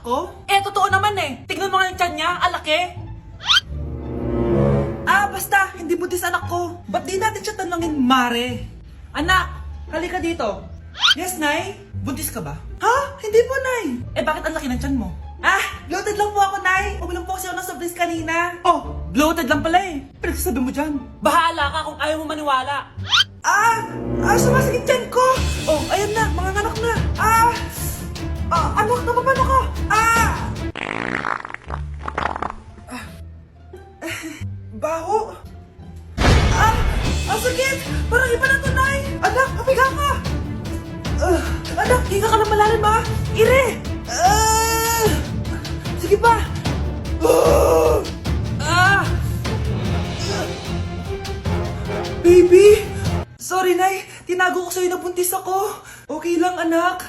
ko? Eh, totoo naman eh. Tignan mo nga yung tiyan niya, alaki. Ah, basta, hindi buntis anak ko. Ba't di natin siya tanungin, Mare? Anak, halika dito. Yes, Nay? Buntis ka ba? Ha? Hindi po, Nay. Eh, bakit ang laki ng tiyan mo? Ah, bloated lang po ako, Nay. Uminom po kasi ako ng soft drinks kanina. Oh, bloated lang pala eh. Pinagsasabi mo dyan. Bahala ka kung ayaw mo maniwala. Sumasakit tiyan ko. Oh, ayan na, mga anak na. Anak, napapano ko? Baho. Ang sakit. Parang iba na to, Nay. Anak, papiga ka. Anak, hinga ka na malalim, ha? Ire. Sige pa. Baby. Sorry, Nay. Tinago ko sa'yo na buntis ako. Okay lang, anak.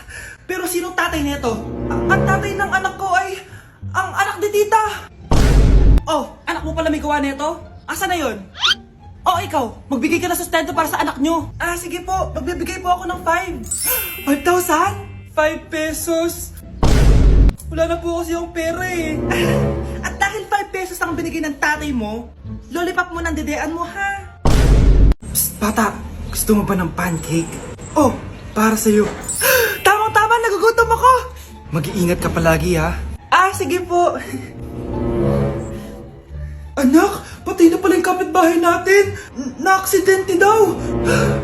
Pero sinong tatay nito? Ang tatay ng anak ko ay ang anak ni tita. Oh, anak mo pala may gawa nito? Asa na yon? Oh, ikaw, magbigay ka na sustento para sa anak nyo. Sige po, magbibigay po ako ng 5. 5,000? 5 pesos? Wala na po kasi yung pera eh. At dahil 5 pesos ang binigay ng tatay mo, lollipop mo ng dedean mo, ha? Psst, bata, gusto mo ba ng pancake? Oh, para sa'yo. Tamang-tama, nagugutom ako. Mag-iingat ka palagi, ha? Sige po. Anak, patay na pala yung kapitbahay natin. Na-aksidente daw.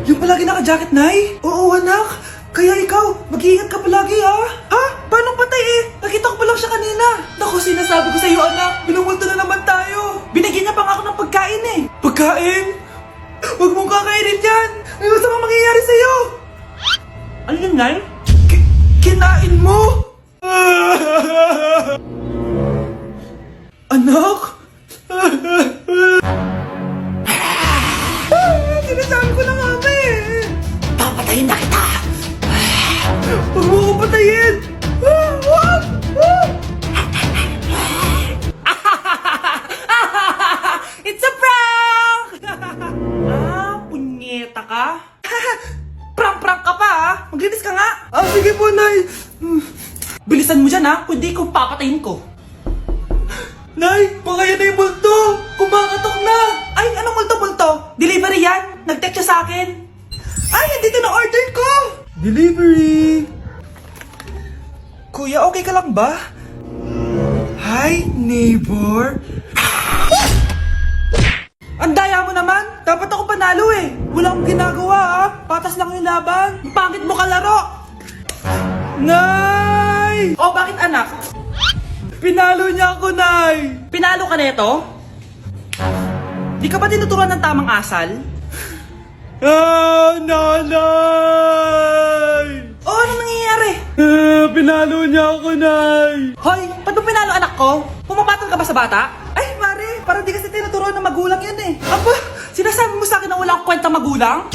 Yung palagi naka-jacket, Nay? Oo, anak. Kaya ikaw, mag-iingat ka palagi, ha? Ha? Paano patay eh? Nakita ko pa lang siya kanina. Naku, sinasabi ko sa'yo, anak. Binumulto na naman tayo. Binigyan niya pa nga ako ng pagkain eh. Pagkain? Huwag mong kakainin yan. May masama mangyayari sa'yo. Ano yun, Nay? Kinain mo? Anak? Sinasabi ko na nga ba eh. Papatayin na kita. Huwag mo ko patayin. Huwag! It's a prank! Punyeta ka? Prank-prank ka pa ha? Maglinis ka nga. Sige po, Nay. Bilisan mo dyan ha, kundi kung papatayin ko. Nay, pakaya na yung multo! Kumakatok na! Ay, anong multo-multo? Delivery yan! Nag-text siya sa akin! Ay, nandito na order ko! Delivery! Kuya, okay ka lang ba? Hi, neighbor! Ang daya mo naman! Dapat ako panalo eh! Wala akong ginagawa ah! Patas lang yung laban! Pangit mo kalaro! Nay! Oh, bakit anak? Pinalo niya ako, Nay! Pinalo ka neto? Di ka ba tinuturuan ng tamang asal? Nanay! Oh, ano nangyayari? Pinalo niya ako, Nay! Hoy, ba't mo pinalo anak ko? Pumapatol ka ba sa bata? Ay, Mare, parang di kasi tinuturuan ng magulang yan eh. Aba, sinasabi mo sa akin na wala akong kwentang magulang?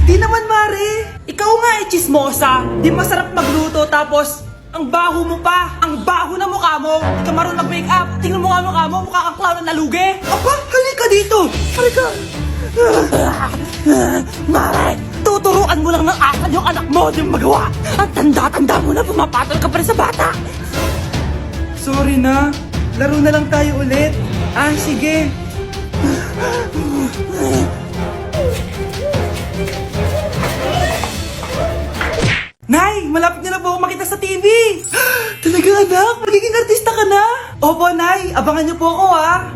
Di naman, Mare. Ikaw nga eh, chismosa. Di masarap magluto tapos ang baho mo pa! Ang baho na mukha mo! Di ka marunong mag-make up! Tingnan mo nga mukha mo! Mukha kang clown na nalugi! Aba! Halika dito! Halika! Mare! Tuturuan mo lang ng asal yung anak mo! Di mo magawa! Ang tanda-tanda mo na pumapatol ka pa rin sa bata! Sorry na! Laro na lang tayo ulit! Sige! Nay, malapit na po ako makita sa TV! Talaga anak, magiging artista ka na? Opo, Nay, abangan niyo po ako ha!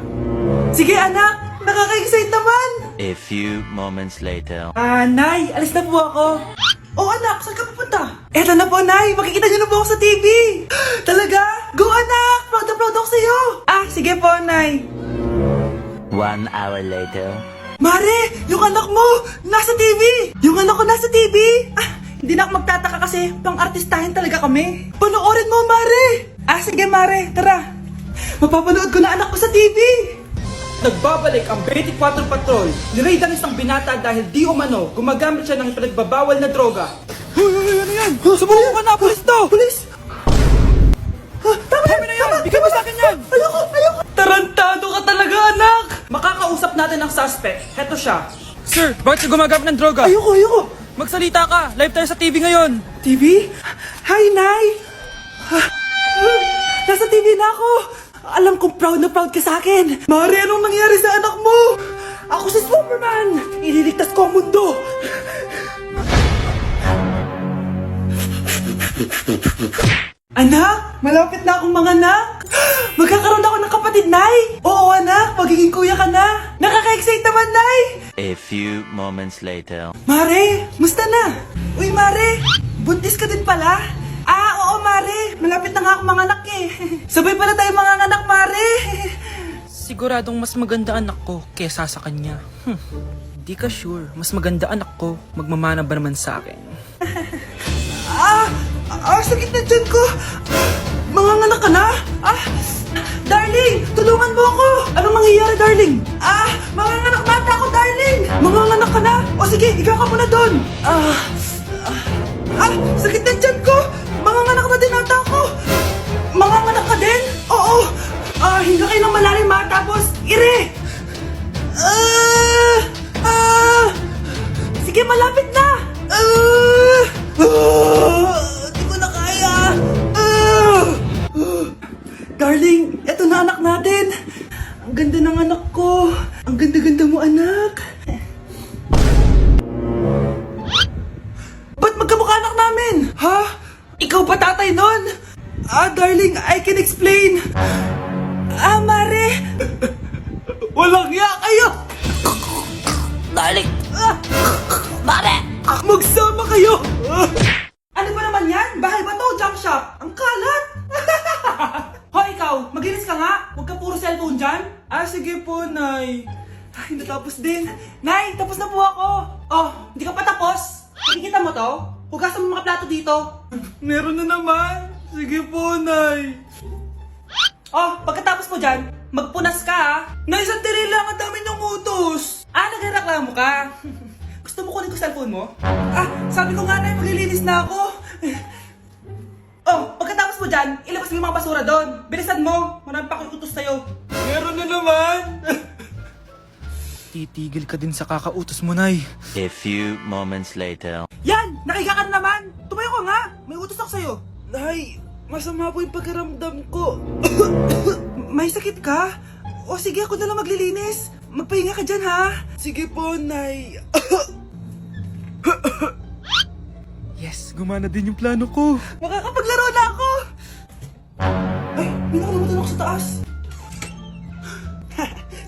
Sige anak, nakaka-excite naman! A few moments later. Nay, alis na po ako. Oh anak, saan ka pupunta? Eto na po, Nay, makikita niyo na po ako sa TV! Talaga? Go anak, proud na proud ako sa'yo! Sige po, Nay. 1 hour later. Mare, yung anak mo, nasa TV! Yung anak ko nasa TV! Hindi na ako magtataka kasi pang-artistahin talaga kami. Panoorin mo, Mare! Sige, Mare, tara. Mapapanood ko na anak ko sa TV! Nagbabalik ang 24 Patrol. Niraid ang isang binata dahil di umano gumagamit siya ng pinagbabawal na droga. Ano yan? Sumuko ka na, pulis to! Pulis! Tama na yan! Bigay mo sa akin yan! Ayoko! Tarantado ka talaga, anak! Makakausap natin ang suspect. Heto siya. Sir, bakit ka gumagamit ng droga? Ayoko! Magsalita ka! Live tayo sa TV ngayon! TV? Hi, Nay! Nasa TV na ako! Alam kong proud na proud ka sa akin! Mare, anong nangyari sa anak mo? Ako si Superman! Ililigtas ko ang mundo! Anak, malapit na akong manganak. Magkakaroon ako ng kapatid, Nay. Oo, anak, magiging kuya ka na. Nakaka-excite naman, Nay. A few moments later. Mare, musta na? Uy, Mare, buntis ka din pala? Ah, oo, Mare. Malapit na nga akong manganak eh. Sabay pala tayo manganak, Mare. Siguradong mas maganda anak ko kesa sa kanya. Di ka sure. Mas maganda anak ko. Magmamana ba naman sa akin? Sakit na dyan ko. Manganganak ka na? Darling, tulungan mo ako. Anong mangyayari, darling? Manganganak bata ako, darling. Manganganak ka na? O sige, ikaw ka muna doon. Sakit na dyan ko. Manganganak na din ata ako. Manganganak ka din? Oo. Hinga kayo ng malalim ha, tapos ire. Sige, malapit na. Di ko na kaya. Darling, eto na anak natin. Ang ganda ng anak ko. Ang ganda-ganda mo, anak. Ba't magkamukha anak namin? Ha? Ikaw ba tatay nun? Darling, I can explain. Mare. Walang hiya kayo. Darling! Mare! Magsama kayo. Ano ba naman yan? Bahay ba to? Junk shop? Ang kalat. Hoy, ikaw, maginis ka nga. Huwag ka puro cellphone dyan. Sige po, Nay. Ay, natapos din. Nay, tapos na po ako. Oh, hindi ka pa tapos? Nakikita mo to? Hugasan mo mga plato dito. Meron na naman. Sige po, Nay. Oh, pagkatapos mo dyan, magpunas ka ha. Nay, sandali lang. Ang dami ng utos. Nagreklamo ka. Gusto mo kunin ko cellphone mo? Sabi ko nga, Nay, maglilinis na ako. Oh, pagkatapos mo dyan, ilabas mo yung mga basura doon. Bilisan mo. Marami pa akong utos sa'yo. Meron na naman. Titigil ka din sa kakautos mo, Nay. A few moments later. Yan! Nakiga ka na naman! Tumayo ka nga! May utos ako sa'yo. Nay, masama po yung pagkaramdam ko. May sakit ka? O sige, ako na lang maglilinis. Magpahinga ka dyan, ha? Sige po, Nay. Yes, gumana din yung plano ko. Makakapaglaro na ako! Ay, may nakalimutan ako sa taas.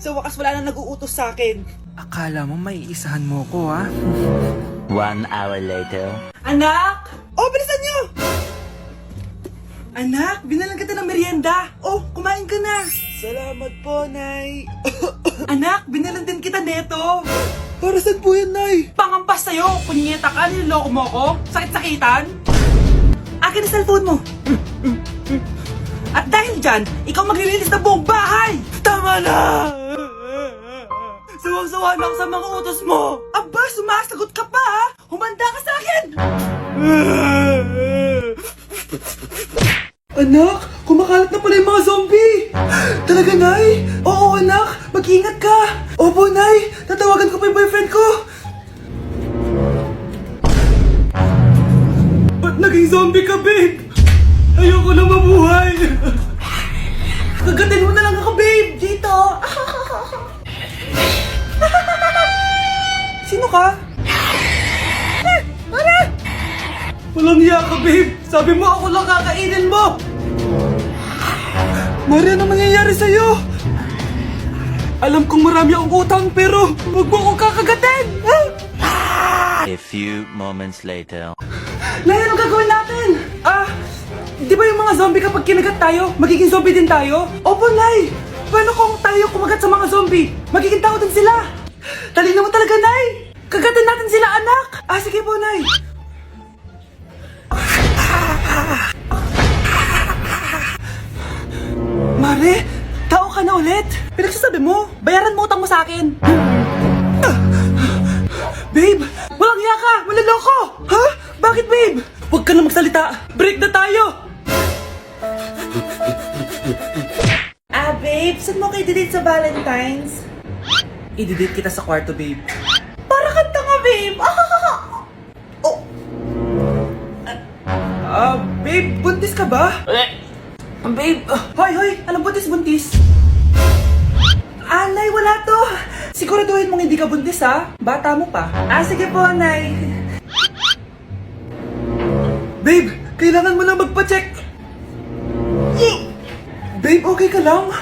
Sa wakas wala na nag-uutos sa akin. Akala mo may isahan mo ko, ha? 1 hour later. Anak! Oh, bilisan niyo! Anak, binalan kita ng merienda. Oh, kumain ka na. Salamat po, Nay. Anak, binalan din kita neto. Para saan po yan, Nay? Pangampas sa'yo. Punyeta ka, niloloko mo ako. Sakit-sakitan. Akin ang cellphone mo. At dahil dyan, ikaw maglilinis ng buong bahay. Tama na! Sawang-sawa na ako sa mga utos mo. Aba, sumasagot ka pa, ha? Humanda ka sa akin! Anak, kumakalat na pala yung mga zombie! Talaga, Nay? Oo, anak, mag-ingat ka! Opo, Nay, tatawagan ko pa yung boyfriend ko! Ba't naging zombie ka, babe? Ayoko na mabuhay! Kagatin mo na lang ako, babe! Dito! Sino ka? Walang hiya ka, babe! Sabi mo ako lang kakainin mo! Mari, ano mangyayari sa'yo? Alam kong marami akong utang pero huwag mo akong kakagatin! A few moments later. Nay, anong gagawin natin? Di ba yung mga zombie kapag kinagat tayo, magiging zombie din tayo? Opo, Nay! Paano kung tayo kumagat sa mga zombie? Magiging tao din sila! Talino mo talaga, Nay! Kagatin natin sila, anak! Sige po, Nay! Mare, tao ka na ulit? Pinagsasabi mo, bayaran mo utang mo sa akin. Babe, walang hiya ka! Maloloko! Ha? Bakit, babe? Huwag ka na magsalita. Break na tayo! Babe, saan mo kayo didate sa Valentine's? I-didate kita sa kwarto, babe. Para kang tanga, babe! Oh! Babe, buntis ka ba? Babe, Hoy, hoy! Anong buntis? Nay, wala to! Siguraduhin mong hindi ka buntis, ha? Bata mo pa. Sige po, Nay. Babe, kailangan mo na magpa-check. Babe, okay ka lang?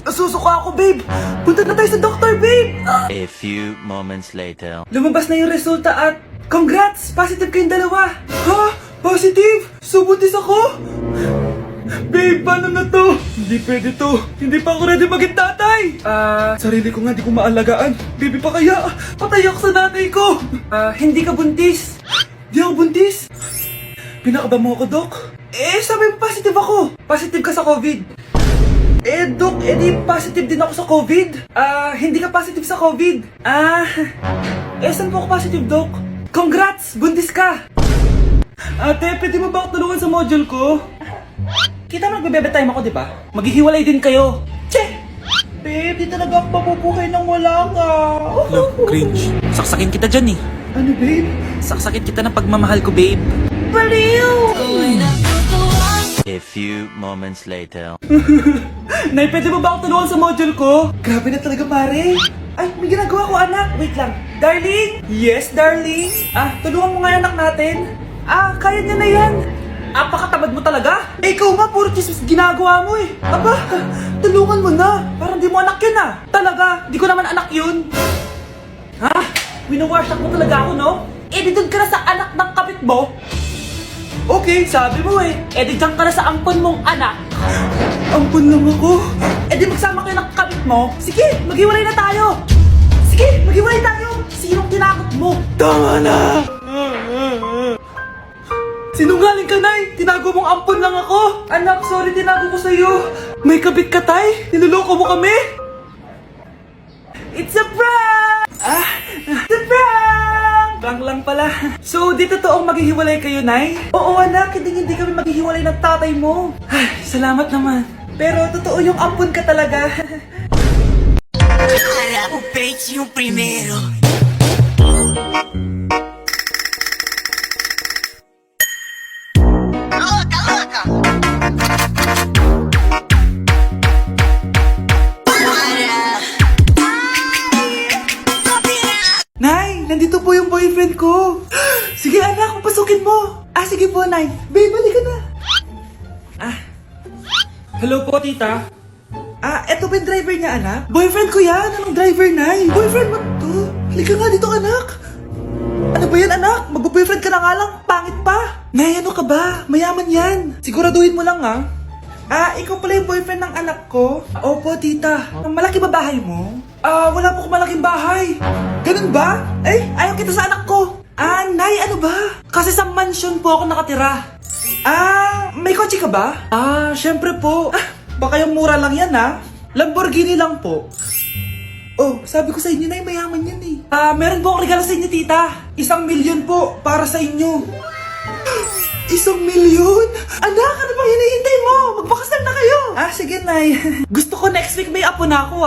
Nasusuka ako, babe. Punta na tayo sa doktor, babe. A few moments later. Lumabas na yung resulta at congrats! Positive kayong dalawa. Ha? Positive? So, buntis ako? Babe, paano na to? Hindi pwede to. Hindi pa ako ready maging tatay. Sarili ko nga di ko maalagaan. Baby pa kaya? Patay ako sa nanay ko. Hindi ka buntis. Di ako buntis? Pinakaba mo ako, Dok? Sabi mo positive ako. Positive ka sa COVID. Dok, di positive din ako sa COVID. Hindi ka positive sa COVID. Saan po ako positive, Dok? Congrats! Buntis ka! Ate, pwede mo ba ako tulungan sa module ko? Kita mo nagbe-bebe time ako, di ba? Maghihiwalay din kayo. Che! Babe, di talaga ako mapupuhay nang wala ka. Look, cringe. Saksakin kita dyan eh. Ano, babe? Saksakin kita ng pagmamahal ko, babe. Baliw! A few moments later. Nay, pwede mo ba ako tulungan sa module ko? Grabe na talaga, pare. Ay, may ginagawa ko, anak. Wait lang. Darling? Yes, darling? Tulungan mo nga yung anak natin. Kaya niya na yan. Apakatamad mo talaga. Ikaw nga, puro chismis ginagawa mo eh. Aba, tulungan mo na. Parang di mo anak yun Talaga, di ko naman anak yun. Winawash mo talaga ako, no? Di doon ka na sa anak ng kapit mo. Okay, sabi mo eh. Di dyan ka na sa ampon mong anak. Ampon lang ako. Di magsama kayo ng kapit mo. Sige, maghiwalay na tayo. Sige, maghiwalay tayo. Sinong tinakot mo? Tama na! Sinungaling ka, Nay! Tinago mong ampon lang ako! Anak, sorry, tinago ko sa'yo! May kabit ka, Tay? Niloloko mo kami? It's a prank! It's a prank! Prank lang pala. So, di totoong maghihiwalay kayo, Nay? Oo, anak, hindi kami maghihiwalay ng tatay mo. Ay, salamat naman. Pero totoo yung ampon ka talaga. Para o peito primeiro. Nay, nandito po yung boyfriend ko. Sige anak, papasukin mo. Sige po, Nay. Babe, balik ka na. Hello po, tita. Eto ba yung driver niya, anak? Boyfriend ko yan. Anong driver, Nay? Boyfriend mo to? Halika nga dito, anak. Ano ba yan, anak? Mag-boyfriend ka na nga lang. Pangit pa. Nay, ano ka ba? Mayaman yan. Siguraduhin mo lang, ikaw pala yung boyfriend ng anak ko? Opo, tita. Malaki ba bahay mo? Wala po akong malaking bahay. Ganun ba? Ayaw kita sa anak ko. Nay, ano ba? Kasi sa mansion po ako nakatira. May kotse ka ba? Syempre po. Baka yung mura lang yan, Lamborghini lang po. Oh, sabi ko sa inyo, Nay, mayaman yan eh. Meron po akong regalo sa inyo, tita. 1,000,000 po para sa inyo. 1,000,000? Anak, ano bang hinihintay mo? Magpakasal na kayo. Sige, Nay. Gusto ko next week may apo na ako,